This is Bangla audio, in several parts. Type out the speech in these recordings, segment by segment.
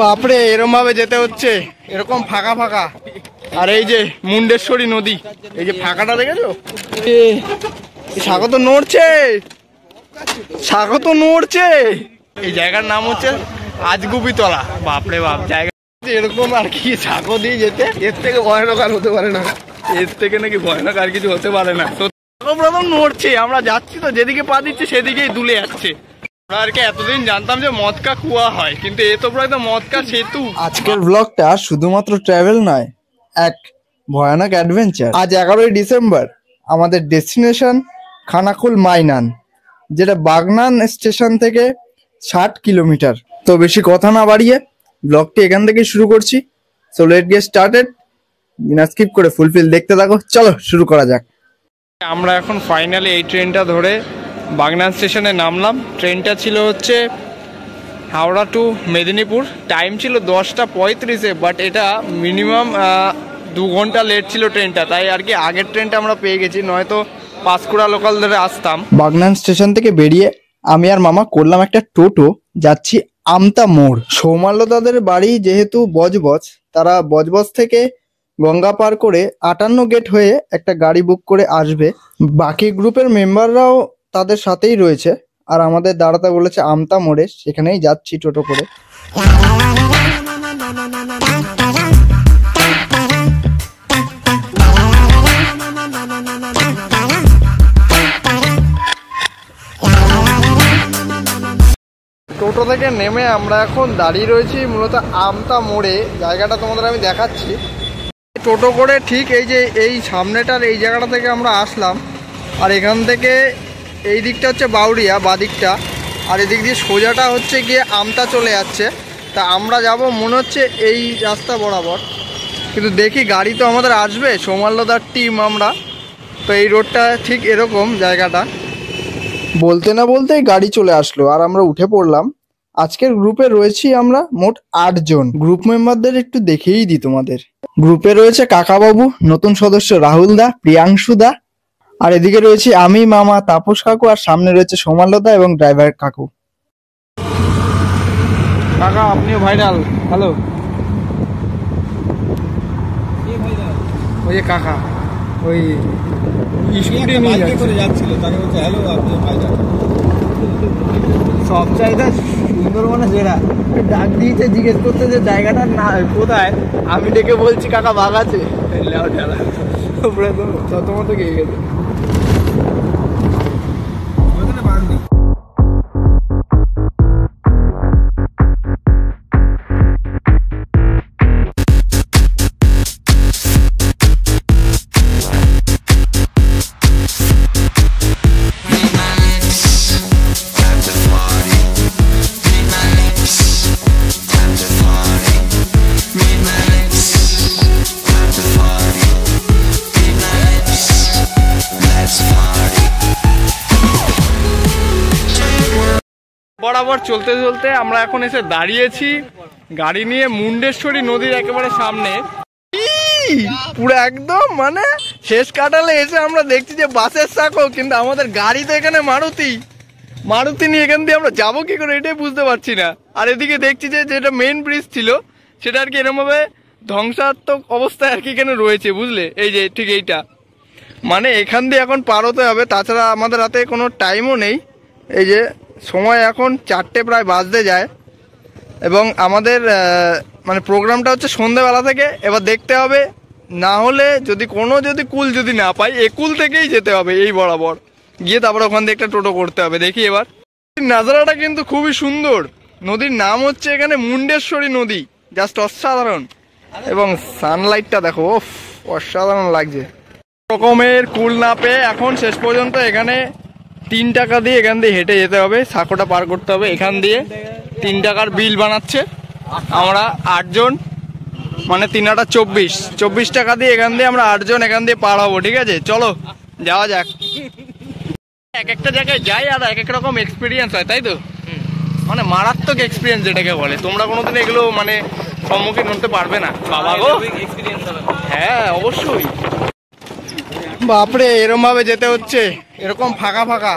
বাপরে এরকম ভাবে যেতে হচ্ছে, এরকম ফাঁকা ফাঁকা। আর এই যে মুন্ডেশ্বরী নদী, এই যে ফাঁকাটা দেখেছো, সাগর তো নড়ছে, সাগর তো নড়ছে। এই জায়গার নাম হচ্ছে আজগুবিতলা। বাপরে বাপ, জায়গা এরকম আর কি, সাগর দিয়ে যেতে, এর থেকে ভয়ানক আর হতে পারে না, এর থেকে নাকি ভয়ানক আর কিছু হতে পারে না। তো প্রথম নড়ছে, আমরা যাচ্ছি তো যেদিকে পা দিচ্ছে সেদিকেই দুলে যাচ্ছে। আমরা আর কি এতদিন জানতাম যে মদকা কুয়া হয়, কিন্তু এ তো প্রায় তো মদকা সেতু। আজকের ব্লগটা শুধুমাত্র ট্রাভেল নয়, এক ভয়ানক অ্যাডভেঞ্চার। আজ 11ই ডিসেম্বর, আমাদের ডেস্টিনেশন খানাকুল মাইনান, যেটা বাগনান স্টেশন থেকে 60 কিলোমিটার। তো বেশি কথা না বাড়িয়ে ব্লগটি এখান থেকে শুরু করছি। So let's get started, Veena skip করে ফুলফিল দেখতে থাকো। চলো শুরু করা যাক। আমরা এখন ফাইনালি এই ট্রেনটা ধরে বাগনান স্টেশনে নামলাম। ট্রেনটা ছিল হচ্ছে হাওড়া টু মেদিনীপুর। টাইম ছিল 10টা 35-এ, বাট এটা মিনিমাম 2 ঘন্টা লেট ছিল ট্রেনটা, তাই আর কি আগের ট্রেনটা আমরা পেয়ে গেছি, নয়তো পাঁশকুড়া লোকাল ধরে আসতাম। বাগনান স্টেশন থেকে বেরিয়ে আমি আর মামা করলাম একটা টোটো, যাচ্ছি আমতা মোড়। সৌমাল্যদাদের বাড়ি যেহেতু বজবজ, তারা বজবজ থেকে গঙ্গা পার করে 58 গেট হয়ে একটা গাড়ি বুক করে আসবে। বাকি গ্রুপের মেম্বাররাও তাদের সাথেই রয়েছে, আর আমাদের দাঁড়াতে বলেছে আমতা মোড়ে, সেখানেই যাচ্ছি টোটো করে। টোটো থেকে নেমে আমরা এখন দাঁড়িয়ে রয়েছি মূলত আমতা মোড়ে। জায়গাটা তোমাদের আমি দেখাচ্ছি। টোটো করে ঠিক এই যে এই সামনেটার এই জায়গাটা থেকে আমরা আসলাম, আর এখান থেকে এই দিকটা হচ্ছে বাউরিয়া বাদিকটা, আর এদিক দিয়ে সোজাটা হচ্ছে গিয়ে আমতা চলে যাচ্ছে। তা আমরা যাব মনে হচ্ছে এই রাস্তা বরাবর, কিন্তু দেখি গাড়ি তো আমাদের আসবে, সৌমাল্যদার টিম আমরা, তো এই রোডটা ঠিক এরকম জায়গাটা। বলতে না বলতেই গাড়ি চলে আসলো আর আমরা উঠে পড়লাম। আজকের গ্রুপে রয়েছি আমরা মোট 8 জন। গ্রুপ মেম্বারদের একটু দেখেই দিই তোমাদের। গ্রুপে রয়েছে কাকাবাবু, নতুন সদস্য রাহুল দা, প্রিয়াংশু দা, আর এদিকে রয়েছে আমি, মামা, তাপস কাকু, আর সামনে রয়েছে সৌমাল্যদা এবং ড্রাইভার কাকু। কাকা আপনিও ভাইরাল। হ্যালো, ওই যে কাকা ওই স্কুটি নিয়ে যাচ্ছিল, তাকে বলছে হ্যালো আপনি ভাইরাল। সব জায়গা সুন্দরবনে যেরা ডাক দিয়েছে জিজ্ঞেস করতে যে জায়গাটা না কোথায়, আমি ডেকে বলছি কাকা বাঘ আছে, তত মতো গিয়ে গেছে। বরাবর চলতে চলতে আমরা এখন এসে দাঁড়িয়েছি গাড়ি নিয়ে মুন্ডেশ্বরী নদীর একেবারে সামনে। পুরো একদম মানে শেষ কাটালে এসে আমরা দেখছি যে বাসের সাঁকো, কিন্তু আমাদের গাড়ি তো এখানে মারুতি নিয়ে এখান দিয়ে আমরা যাবো কি করে এটাই বুঝতে পারছি না। আর এদিকে দেখছি যে যেটা মেইন ব্রিজ ছিল সেটা আর কি এরকম ভাবে ধ্বংসাত্মক অবস্থায় আর কি এখানে রয়েছে, বুঝলে, এই যে ঠিক এইটা, মানে এখান দিয়ে এখন পার হতে হবে। তাছাড়া আমাদের হাতে কোনো টাইমও নেই। এই যে সময় এখন 4টে প্রায় বাজতে যায়, এবং আমাদের মানে প্রোগ্রামটা হচ্ছে সন্ধ্যেবেলা থেকে। এবার দেখতে হবে, না হলে যদি কুল যদি না পাই, এ কুল থেকেই যেতে হবে এই বরাবর গিয়ে, তারপরে ওখান থেকে একটা টোটো করতে হবে। দেখি এবার। নাজারাটা কিন্তু খুবই সুন্দর। নদীর নাম হচ্ছে এখানে মুন্ডেশ্বরী নদী, জাস্ট অসাধারণ। এবং সানলাইটটা দেখো, অসাধারণ লাগছে। রকমের কুল না পেয়ে এখন শেষ পর্যন্ত এখানে 3 টাকা দিয়ে এখান দিয়ে হেঁটে যেতে হবে, সাঁকোটা পার করতে হবে। এখান দিয়ে 3 টাকার বিল বানাচ্ছে। আমরা 8 জন, মানে 3 8 24 টাকা দিয়ে এখান দিয়ে আমরা 8 জন এখান দিয়ে পার হবো। ঠিক আছে, চলো যাওয়া যাক। এক একটা জায়গায় যাই আর এক এক রকম এক্সপিরিয়েন্স হয়, তাই তো? মানে মারাত্মক এক্সপিরিয়েন্স যেটাকে বলে। তোমরা কোনোদিন এগুলো মানে সম্মুখীন হতে পারবে না। বাবা গো, হ্যাঁ অবশ্যই। বাপরে এরকম ভাবে যেতে হচ্ছে, এরকম ফাঁকা ফাঁকা।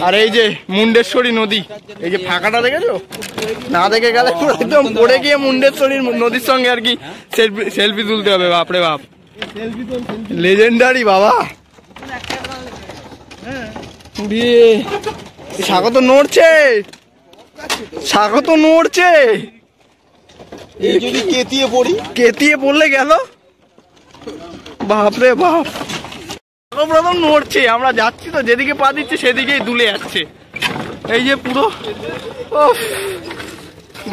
আর এই যে মুন্ডেশ্বরী নদী, এই যে ফাঁকাটা দেখেছো, না দেখে গেলে একদম পড়ে গিয়ে মুন্ডেশ্বরী নদীর সঙ্গে আর কি সেলফি তুলতে হবে। বাপরে বাপ, লেজেন্ডারি বাবা। স্বাগত নড়ছে, স্বাগত নড়ছে। যদি কেতিয়ে পড়ি, কেতিয়ে পড়লে গেল। বাপরে বাপ, প্রথম নড়ছে, আমরা যাচ্ছি তো যেদিকে পা দিচ্ছে সেদিকেই দুলে যাচ্ছে। এই যে পুরো,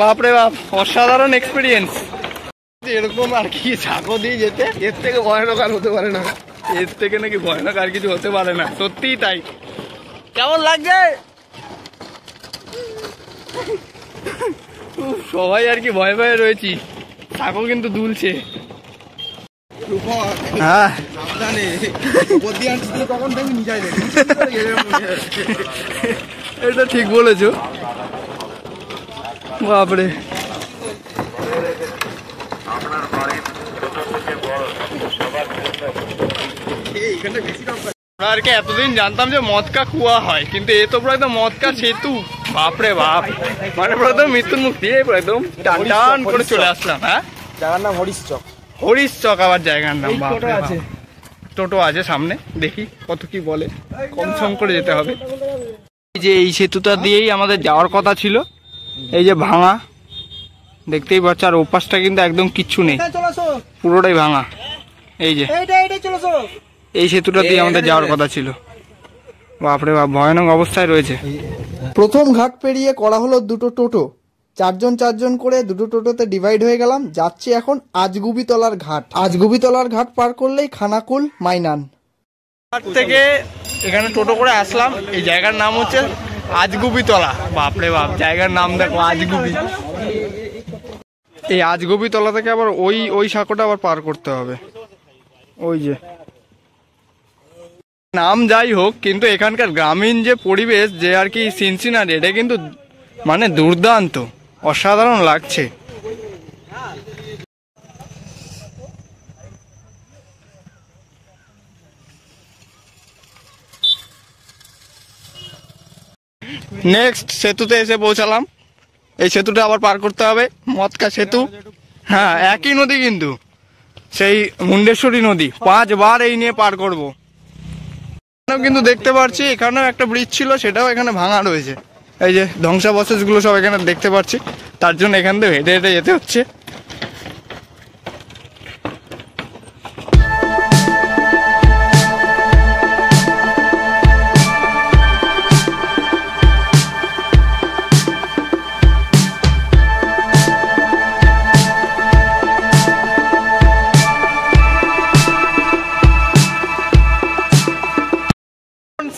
বাপরে বাপ, অসাধারণ এক্সপিরিয়েন্স। এরকম আর কি সাঁকো দিয়ে যেতে, এর থেকে ভয়ানক আর হতে পারে না। এর থেকে নাকি ভয়ানক আর কিছু হতে পারে না, সত্যিই তাই। কেমন লাগছে? সবাই আর কি ভয়ে ভয়ে রয়েছি, সাঁকো কিন্তু দুলছে। হ্যাঁ, এটা ঠিক বলেছো। বাপরে, আর কি এতদিন জানতাম যে মদকা কুয়া হয়, কিন্তু এ তো পুরো একদম মদকা সেতু। বাপরে বাপ, মানে পুরো একদম মৃত্যুর মুখ দিয়ে একদম টান টান করে চলে আসলাম। হ্যাঁ, জায়গার নাম হরিশ চক। হরিশ চক আবার জায়গার নাম। বাপরে বাপ, টোটো আছে সামনে, দেখি কত কি বলে, কম সম করে যেতে হবে। এই যে এই সেতুটা দিয়েই আমাদের যাওয়ার কথা ছিল, এই যে ভাঙা, দেখতেই পাচ্ছ। আর ওপাশটা কিন্তু একদম কিচ্ছু নেই, পুরোটাই ভাঙা। এই যে এই সেতুটা দিয়ে আমাদের যাওয়ার কথা ছিল। বাপরে বাপ, ভয়ানক অবস্থায় রয়েছে। প্রথম ঘাট পেরিয়ে করা হলো দুটো টোটো, চারজন করে দুটো টোটোতে ডিভাইড হয়ে গেলাম। যাচ্ছি এখন আজগুবিতলার ঘাট। আজগুবিতলার ঘাট পার করলেই খানাকুল মাইনান। ঘাট থেকে এখানে টোটো করে আসলাম। এই জায়গার নাম হচ্ছে আজগুবিতলা। বাপরে বাপ, জায়গার নাম দেখো, আজগুবি। এই আজগুবিতলা থেকে আবার ওই সাঁকোটা আবার পার করতে হবে। ওই যে নাম যাই হোক, কিন্তু এখানকার গ্রামীণ যে পরিবেশ, যে আর কি সিনসিনারি, এটা কিন্তু মানে দুর্দান্ত, অসাধারণ লাগছে। নেক্সট সেতুতে এসে পৌঁছালাম। এই সেতুটা আবার পার করতে হবে, মদকা সেতু। হ্যাঁ, একই নদী কিন্তু, সেই মুন্ডেশ্বরী নদী। 5 বার এই নিয়ে পার করব। কিন্তু দেখতে পাচ্ছি এখানেও একটা ব্রিজ ছিল, সেটাও এখানে ভাঙা রয়েছে। এই যে ধ্বংসাবশেষগুলো সব এখানে দেখতে পাচ্ছি, তার জন্য এখান থেকে হেঁটে হেঁটে যেতে হচ্ছে।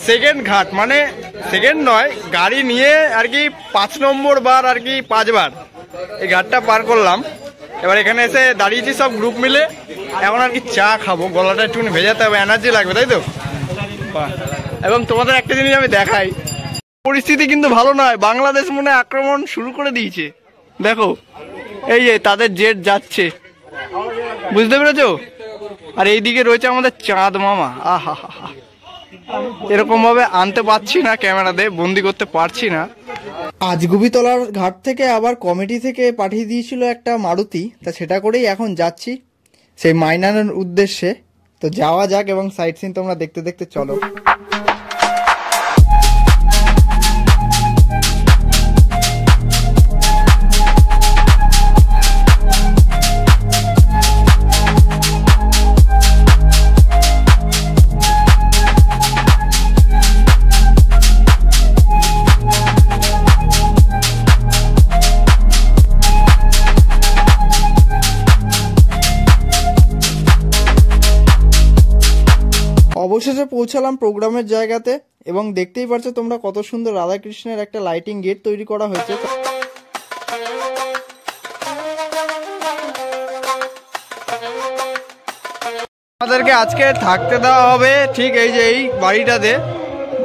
সেকেন্ড ঘাট, মানে সেকেন্ড নয়, গাড়ি নিয়ে আর কি 5 নম্বর বার আর কি 5 বার এই ঘাটটা পার করলাম। এবার এখানে এসে দাঁড়িয়েছি সব গ্রুপ মিলে। এখন আর কি চা খাবো, গলাটা একটুখানি ভেজাতে হবে, এনার্জি লাগবে, তাই তো। এবং তোমাদের একটা জিনিস আমি দেখাই, পরিস্থিতি কিন্তু ভালো নয়। বাংলাদেশ মনে আক্রমণ শুরু করে দিয়েছে, দেখো। এই যে তাদের জেট যাচ্ছে, বুঝতে পেরেছো। আর এইদিকে রয়েছে আমাদের চাঁদ মামা। আহা হা হা, এরকম ভাবে আনতে পারছি না, ক্যামেরাতে বন্দি করতে পারছি না। আজগুবিতলার ঘাট থেকে আবার কমিটি থেকে পাঠিয়ে দিয়েছিল একটা মারুতি, তা সেটা করেই এখন যাচ্ছি সেই মাইনানের উদ্দেশ্যে। তো যাওয়া যাক এবং সাইট সিন তোমরা দেখতে দেখতে চলো। অবশেষে পৌঁছালাম প্রোগ্রামের জায়গাতে এবং দেখতেই পাচ্ছ তোমরা কত সুন্দর রাধাকৃষ্ণের একটা লাইটিং গেট তৈরি করা হয়েছে। আমাদেরকে আজকে থাকতে দেওয়া হবে ঠিক এই যে এই বাড়িটাতে।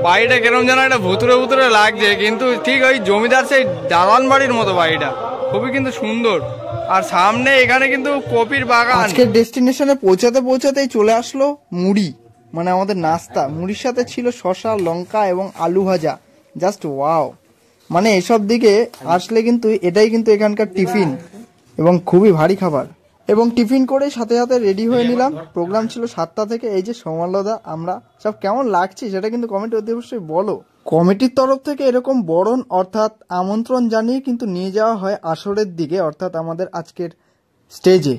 বাড়িটা কেরম যেন একটা ভুতুরে ভুতুরে লাগছে, কিন্তু ঠিক ওই জমিদার সেই দালান বাড়ির মতো বাড়িটা, খুবই কিন্তু সুন্দর। আর সামনে এখানে কিন্তু কপির বাগান। আজকের ডেস্টিনেশনে পৌঁছাতে পৌঁছাতেই চলে আসলো মুড়ি, মানে আমাদের নাস্তা। মুড়ির সাথে ছিল শসা, লঙ্কা এবং আলু ভাজা। Just wow. মানে এসব দিকে আসলে কিন্তু এটাই কিন্তু এখানকার টিফিন এবং খুবই ভারী খাবার। এবং টিফিন করে সাথে সাথে রেডি হয়ে নিলাম। প্রোগ্রাম ছিল 7টা থেকে। এই যে সৌমাল্যদা, আমরা সব কেমন লাগছে সেটা কিন্তু কমেন্টে অতি অবশ্যই বলো। কমিটির তরফ থেকে এরকম বরণ অর্থাৎ আমন্ত্রণ জানিয়ে কিন্তু নিয়ে যাওয়া হয় আসরের দিকে, অর্থাৎ আমাদের আজকের স্টেজে।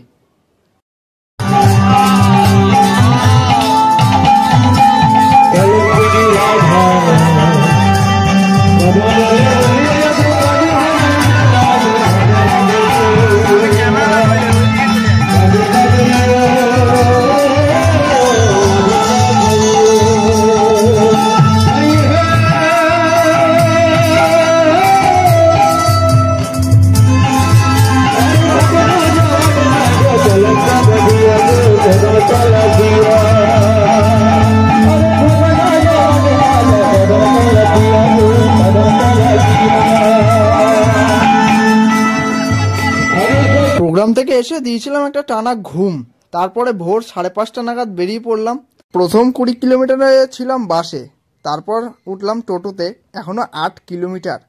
প্রোগ্রাম থেকে এসে দিয়েছিলাম একটা টানা ঘুম। তারপরে ভোর 5:30 নাগাদ বেরিয়ে পড়লাম। প্রথম 20 কিলোমিটারে ছিলাম বাসে, তারপর উঠলাম টোটোতে, এখনো 8 কিলোমিটার।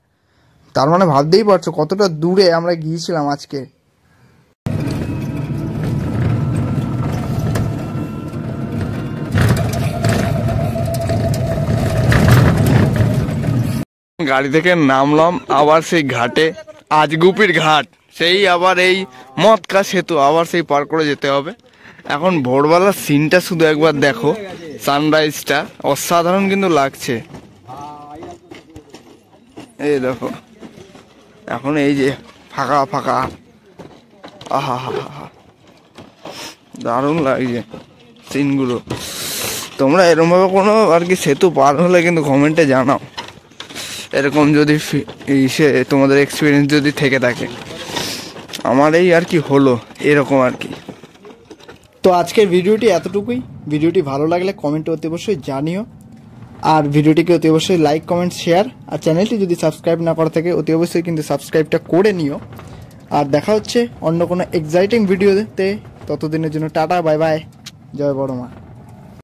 তার মানে ভাবতেই পারছো কতটা দূরে আমরা গিয়েছিলাম আজকে। গাড়ি থেকে নামলাম আবার সেই ঘাটে, আজগুপির ঘাট, সেই আবার এই মতকা সেতু আবার সেই পার করে যেতে হবে। এখন ভোরবেলার সিনটা শুধু একবার দেখো, সানরাইজটা অসাধারণ কিন্তু লাগছে। এই দেখো এখন এই যে ফাঁকা ফাঁকা, আহা হা হা, দারুণ লাগছে সিনগুলো। তোমরা এরকম ভাবে কোনো আর কি সেতু পার হলে কিন্তু কমেন্টে জানাও, এরকম যদি তোমাদের এক্সপিরিয়েন্স যদি থেকে থাকে। আমার এই আর কি হলো এরকম আর কি। তো আজকের ভিডিওটি এতটুকুই। ভিডিওটি ভালো লাগলে কমেন্টে অতি অবশ্যই জানিও, আর ভিডিওটিকে অতি অবশ্যই লাইক, কমেন্ট, শেয়ার, আর চ্যানেলটি যদি সাবস্ক্রাইব না করা থাকে অতি অবশ্যই কিন্তু সাবস্ক্রাইবটা করে নিও। আর দেখা হচ্ছে অন্য কোনো এক্সাইটিং ভিডিওতে। ততদিনের জন্য টাটা, বাই বাই, জয় বড় মা।